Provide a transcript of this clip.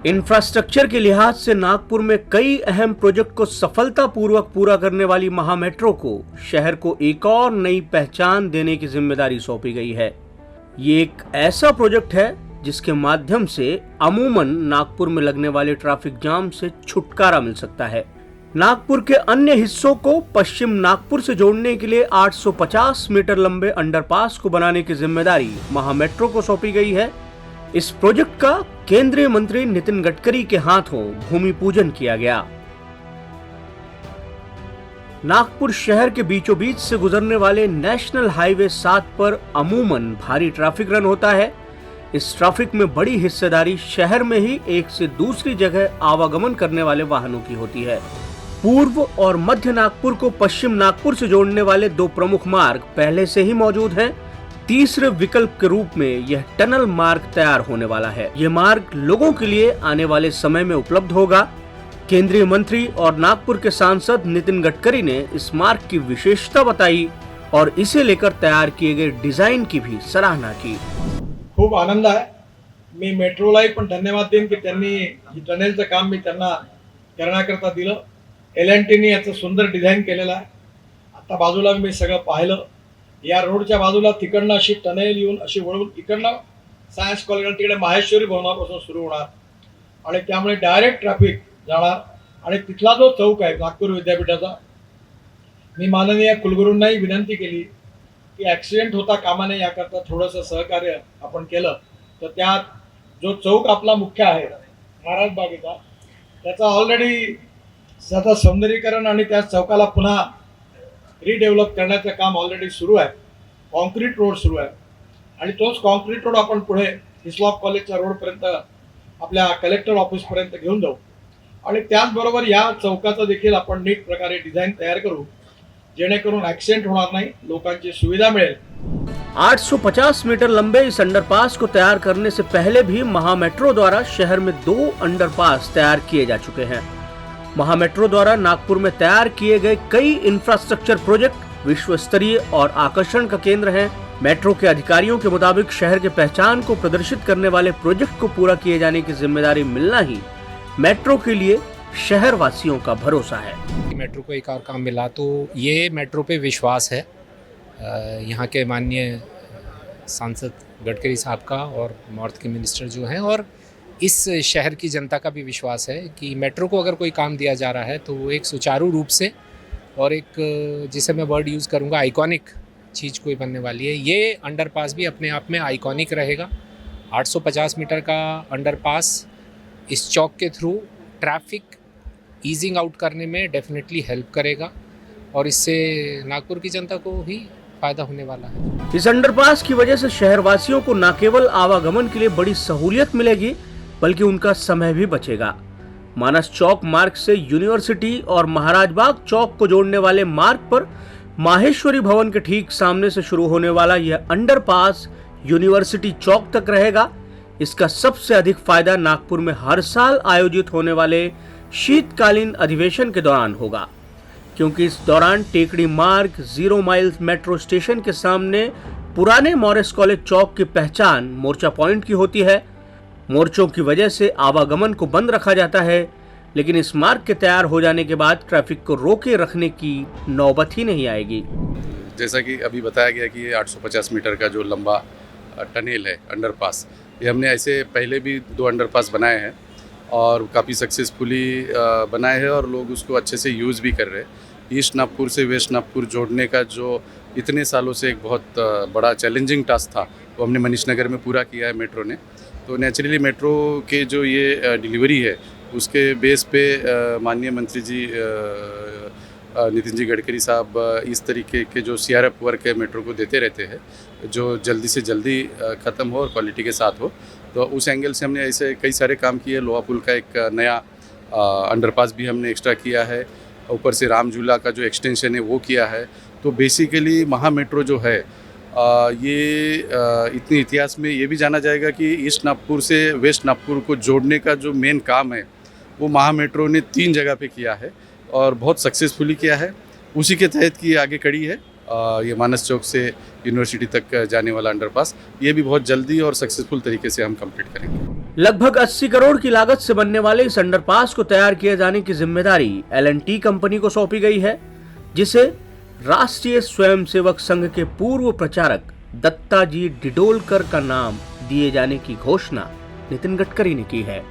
Infrastructure के लिहाज से नागपुर में कई अहम प्रोजेक्ट को सफलतापूर्वक पूरा करने वाली महामेट्रो को शहर को एक और नई पहचान देने की जिम्मेदारी सौंपी गई है। ये एक ऐसा प्रोजेक्ट है जिसके माध्यम से अमूमन नागपुर में लगने वाले ट्रैफिक जाम से छुटकारा मिल सकता है। नागपुर के अन्य हिस्सों को पश्चिम नागपुर से जोड़ने के लिए 850 मीटर लंबे अंडरपास को बनाने की जिम्मेदारी महामेट्रो को सौंपी गई है। इस प्रोजेक्ट का केंद्रीय मंत्री नितिन गडकरी के हाथों भूमि पूजन किया गया। नागपुर शहर के बीचों बीच से गुजरने वाले नेशनल हाईवे 7 पर अमूमन भारी ट्रैफिक रन होता है। इस ट्रैफिक में बड़ी हिस्सेदारी शहर में ही एक से दूसरी जगह आवागमन करने वाले वाहनों की होती है। पूर्व और मध्य नागपुर को पश्चिम नागपुर से जोड़ने वाले दो प्रमुख मार्ग पहले से ही मौजूद हैं। तीसरे विकल्प के रूप में यह टनल मार्ग तैयार होने वाला है। यह मार्ग लोगों के लिए आने वाले समय में उपलब्ध होगा। केंद्रीय मंत्री और नागपुर के सांसद नितिन गडकरी ने इस मार्ग की विशेषता बताई और इसे लेकर तैयार किए गए डिजाइन की भी सराहना की। खूप आनंद आहे। मी मेट्रोलाही पण धन्यवाद देईन की त्यांनी टनेलचं काम मी त्यांना करण्याकरता दिलं। L&Tने याचं सुंदर डिझाईन केलेलं आहे। आता बाजूला मी सगळं पाहिलं। या रोडच्या बाजूला तिकडनं अशी टनेल येऊन अशी वळून इकडनं सायन्स कॉलेज तिकडे माहेश्वरी भवनापासून सुरू होणार आणि त्यामुळे डायरेक्ट ट्रॅफिक जाणार आणि तिथला जो चौक आहे नागपूर विद्यापीठाचा, मी माननीय कुलगुरूंनाही विनंती केली की ॲक्सिडेंट होता कामा नये याकरता थोडंसं सहकार्य आपण केलं तर त्यात जो चौक आपला मुख्य आहे महाराज बागेचा त्याचा ऑलरेडी त्याचं सौंदर्यीकरण आणि त्या चौकाला पुन्हा रिडेव्हलप करण्याचं काम ऑलरेडी सुरू आहे। कॉन्क्रीट रोड सुरू आहे आणि तोच कॉन्क्रीट रोड आपण पुढे हिस्लॉप कॉलेजच्या रोडपर्यंत आपल्या कलेक्टर ऑफिसपर्यंत घेऊन जाऊ आणि त्याचबरोबर या चौकाचं देखील आपण नीट प्रकारे डिझाईन तयार करू जेणेकरून ॲक्सिडेंट होणार नाही, लोकांची सुविधा मिळेल। 850 मीटर लंबे इस अंडरपास को तैयार करने से पहले भी महामेट्रो द्वारा शहर में 2 अंडरपास तैयार किए जा चुके हैं। महामेट्रो द्वारा नागपुर में तैयार किए गए कई इंफ्रास्ट्रक्चर प्रोजेक्ट विश्व स्तरीय और आकर्षण का केंद्र हैं। मेट्रो के अधिकारियों के मुताबिक शहर के पहचान को प्रदर्शित करने वाले प्रोजेक्ट को पूरा किए जाने की जिम्मेदारी मिलना ही मेट्रो के लिए शहर वासियों का भरोसा है। मेट्रो को एक और काम मिला तो ये मेट्रो पे विश्वास है यहाँ के माननीय सांसद गडकरी साहब का और नॉर्थ के मिनिस्टर जो हैं, और इस शहर की जनता का भी विश्वास है कि मेट्रो को अगर कोई काम दिया जा रहा है तो वो एक सुचारू रूप से और एक, जिसे मैं वर्ड यूज़ करूँगा, आइकॉनिक चीज़ कोई बनने वाली है। ये अंडरपास भी अपने आप में आइकॉनिक रहेगा। 850 मीटर का अंडरपास इस चौक के थ्रू ट्रैफिक ईजिंग आउट करने में डेफिनेटली हेल्प करेगा और इससे नागपुर की जनता को ही फायदा होने वाला है। इस अंडरपास की वजह से शहरवासियों को न केवल आवागमन के लिए बड़ी सहूलियत मिलेगी बल्कि उनका समय भी बचेगा। मानस चौक मार्ग से यूनिवर्सिटी और महाराजबाग चौक को जोड़ने वाले मार्ग पर माहेश्वरी भवन के ठीक सामने से शुरू होने वाला यह अंडरपास यूनिवर्सिटी चौक तक रहेगा। इसका सबसे अधिक फायदा नागपुर में हर साल आयोजित होने वाले शीतकालीन अधिवेशन के दौरान होगा, क्योंकि इस दौरान टेकड़ी मार्ग 0 माइल मेट्रो स्टेशन के सामने पुराने मॉरिस कॉलेज चौक की पहचान मोर्चा पॉइंट की होती है। मोर्चों की वजह से आवागमन को बंद रखा जाता है, लेकिन इस मार्ग के तैयार हो जाने के बाद ट्रैफिक को रोके रखने की नौबत ही नहीं आएगी। जैसा कि अभी बताया गया कि ये 850 मीटर का जो लंबा टनेल है अंडरपास, ये हमने ऐसे पहले भी 2 अंडरपास बनाए हैं और काफ़ी सक्सेसफुली बनाए हैं और लोग उसको अच्छे से यूज़ भी कर रहे हैं। ईस्ट नागपुर से वेस्ट नागपुर जोड़ने का जो इतने सालों से एक बहुत बड़ा चैलेंजिंग टास्क था वो हमने मनीष नगर में पूरा किया है मेट्रो ने। तो नेचुरली मेट्रो के जो ये डिलीवरी है उसके बेस पे माननीय मंत्री जी नितिन जी गडकरी साहब इस तरीके के जो CRF वर्क है मेट्रो को देते रहते हैं जो जल्दी से जल्दी ख़त्म हो और क्वालिटी के साथ हो। तो उस एंगल से हमने ऐसे कई सारे काम किए। लोहा पुल का एक नया अंडरपास भी हमने एक्स्ट्रा किया है, ऊपर से राम झूला का जो एक्सटेंशन है वो किया है। तो बेसिकली महा मेट्रो जो है ये इतने इतिहास में ये भी जाना जाएगा कि ईस्ट नागपुर से वेस्ट नागपुर को जोड़ने का जो मेन काम है वो महा मेट्रो ने 3 जगह पे किया है और बहुत सक्सेसफुली किया है। उसी के तहत की आगे कड़ी है ये मानस चौक से यूनिवर्सिटी तक जाने वाला अंडरपास, ये भी बहुत जल्दी और सक्सेसफुल तरीके से हम कंप्लीट करेंगे। लगभग 80 करोड़ की लागत से बनने वाले इस अंडरपास को तैयार किए जाने की जिम्मेदारी L&T कंपनी को सौंपी गई है, जिसे राष्ट्रीय स्वयंसेवक संघ के पूर्व प्रचारक दत्ताजी डिडोलकर का नाम दिए जाने की घोषणा नितिन गडकरी ने की है।